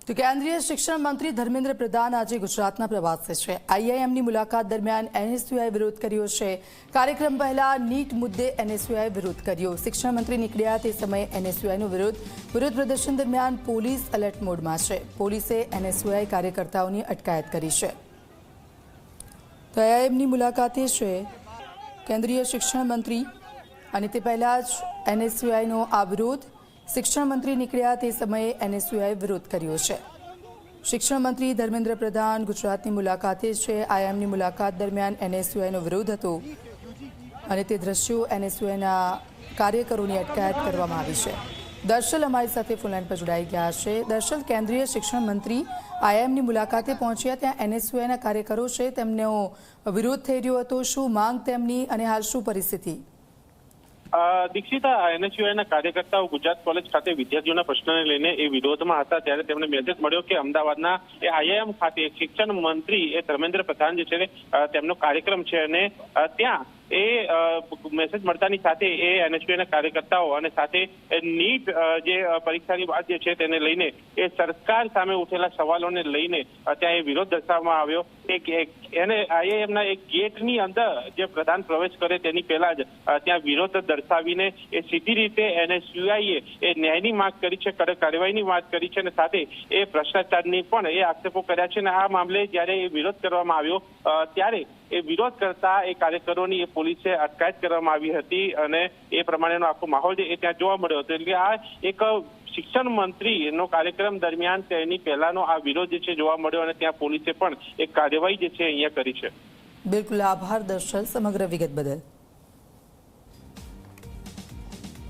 તો કેન્દ્રીય શિક્ષણ મંત્રી ધર્મેન્દ્ર પ્રધાન આજે ગુજરાતના પ્રવાસે છે। આઈઆઈએમની મુલાકાત દરમિયાન એનએસયુઆઈ વિરોધ કર્યો છે। કાર્યક્રમ પહેલા નીટ મુદ્દે એનએસયુઆઈ વિરોધ કર્યો। શિક્ષણ મંત્રી નીકળ્યા તે સમયે એનએસયુઆઈનો વિરોધ પ્રદર્શન દરમિયાન પોલીસ એલર્ટ મોડમાં છે। પોલીસે એનએસયુઆઈ કાર્યકર્તાઓની અટકાયત કરી છે। તો આઈઆઈએમની મુલાકાતે છે કેન્દ્રીય શિક્ષણ મંત્રી અને તે પહેલા જ એનએસયુઆઈનો આ વિરોધ શિક્ષણ મંત્રી નીકળ્યા તે સમયે એનએસયુઆઈ વિરોધ કર્યો છે। શિક્ષણ મંત્રી ધર્મેન્દ્ર પ્રધાન ગુજરાતની મુલાકાતે છે। આઈઆઈએમની મુલાકાત દરમિયાન એનએસયુઆઈનો વિરોધ હતો અને તે દ્રશ્યો એનએસયુઆઈના કાર્યકરોની અટકાયત કરવામાં આવી છે। દર્શલ અમારી સાથે ફોનલાઈન પર જોડાઈ ગયા છે। દર્શલ, કેન્દ્રીય શિક્ષણ મંત્રી આઈઆઈએમની મુલાકાતે પહોંચ્યા, ત્યાં એનએસયુઆઈના કાર્યકરો છે તેમનો વિરોધ થઈ રહ્યો હતો। શું માંગ તેમની અને હાલ શું પરિસ્થિતિ? દીક્ષિતા, એનએસયુઆઈના કાર્યકર્તાઓ ગુજરાત કોલેજ ખાતે વિદ્યાર્થીઓના પ્રશ્નને લઈને એ વિરોધમાં હતા ત્યારે તેમને મેસેજ મળ્યો કે અમદાવાદના એ આઈઆઈએમ ખાતે શિક્ષણ મંત્રી એ ધર્મેન્દ્ર પ્રધાન જે છે તેમનો કાર્યક્રમ છે અને ત્યાં એ મેસેજ મળતાની સાથે એ એનએસયુઆઈના કાર્યકર્તાઓ અને સાથે નીટ જે પરીક્ષાની વાત જે છે તેને લઈને એ સરકાર સામે ઉઠેલા સવાલોને લઈને ત્યાં એ વિરોધ દર્શાવવામાં આવ્યો। એને આઈઆઈએમના એક ગેટની અંદર જે પ્રધાન પ્રવેશ કરે તેની પહેલા જ ત્યાં વિરોધ દર્શાવીને એ સીધી રીતે એનએસયુઆઈએ એ ન્યાયની માંગ કરી છે, કડક કાર્યવાહીની વાત કરી છે અને સાથે એ ભ્રષ્ટાચારની પણ એ આક્ષેપો કર્યા છે। અને આ મામલે જ્યારે એ વિરોધ કરવામાં આવ્યો ત્યારે એ વિરોધ કરતા એ કાર્યકરોની એ પોલીસે અટકાયત કરવામાં આવી હતી અને એ પ્રમાણેનો આખો માહોલ એ ત્યાં જોવા મળ્યો હતો। એટલે આ એક શિક્ષણ મંત્રીનો કાર્યક્રમ દરમિયાન તેની પહેલાનો આ વિરોધ જે છે જોવા મળ્યો અને ત્યાં પોલીસે પણ એક કાર્યવાહી જે છે અહીંયા કરી છે। બિલકુલ, આભાર દર્શલ સમગ્ર વિગત બદલ।